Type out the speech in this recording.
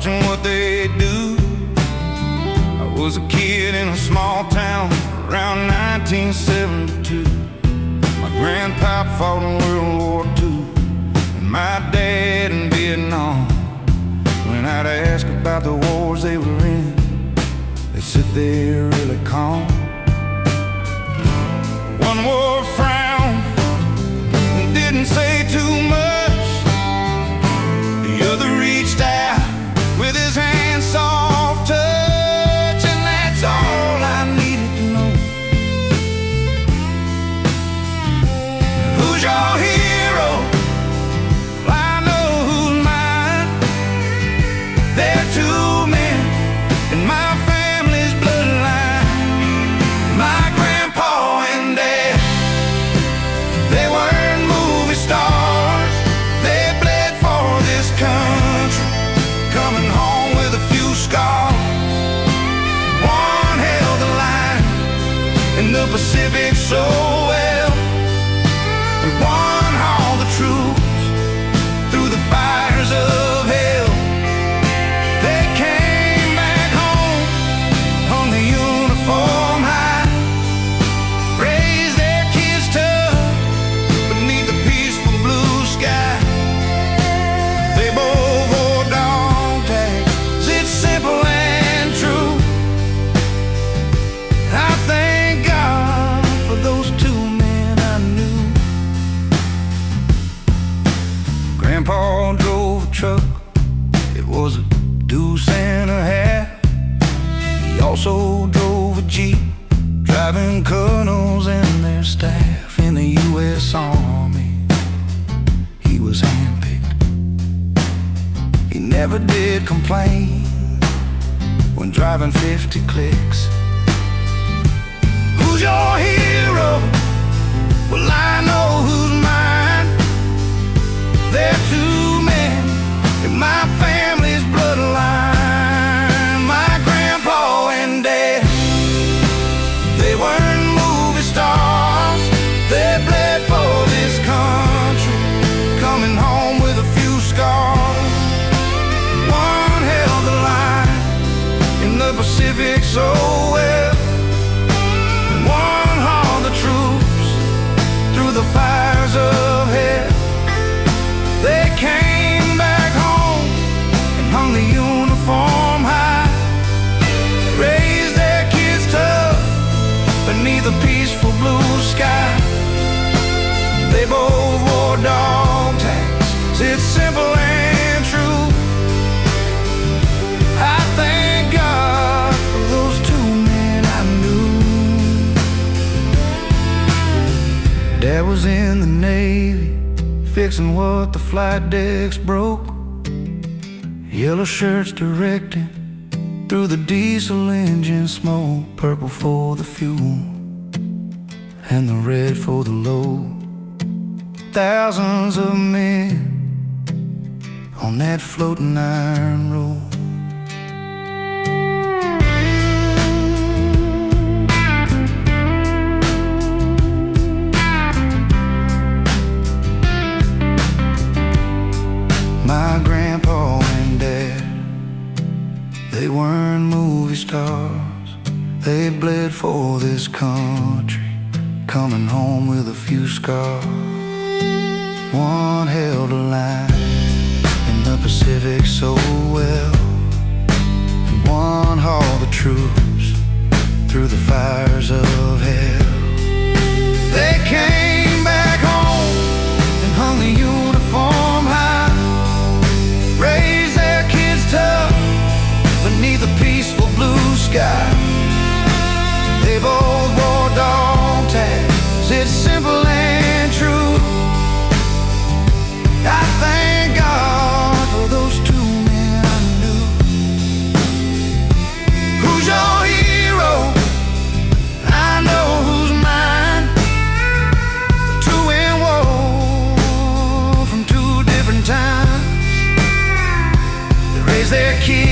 watching what they do. I was a kid in a small town around 1972. My grandpa fought in World War II, and my dad in Vietnam. When I'd ask about the wars they were in, they'd sit there really calm. One wore a frown and didn't say too much. The other reached out with his hand soft touch, and that's all I needed to know. Who's your hero? Well, I know who's mine. There are two men in my family's bloodline. My grandpa and dad, they weren't movie stars. They bled for this country, coming home with a few scars. One held the line in the Pacific so well, and one hauled the troops through the fires of hell. They came back home, hung the uniform high, raised their kids tough beneath the peaceful blue sky. They both wore dog tags, it's simple and true. I thank God for those two men I knew. Grandpa drove a truck, it was a deuce and a half. He also drove a Jeep, driving colonels and their staff. In the U.S. Army, he was handpicked. He never did complain when driving 50 clicks. Who's your hero? Well, I know who's mine. There are two men in my family's bloodline. My grandpa and dad, they weren't movie stars. They bled for this country, coming home with a few scars. One held the line in the Pacific so well, and one hauled the troops through the fires of hell. They came back home and hung the uniform high, raised their kids tough beneath a peaceful blue sky. They both wore dog tags, it's simple and true. I thank God for those two men I knew. Dad was in the Navy, fixing what the flight decks broke. Yellow shirts directing through the diesel engine smoke. Purple for the fuel and the red for the load. Thousands of men on that floating iron road. My grandpa and dad, they weren't movie stars. They bled for this country, coming home with a few scars. One held a line in the Pacific so well, and one hauled the troops through the fires of hell. They came back home and hung the uniform high, raised their kids tough beneath a peaceful blue sky. They both wore dog tags, it's simple and true. I thank God for those two men I knew. Who's your hero? I know who's mine. Two in war from two different times. They raised their kids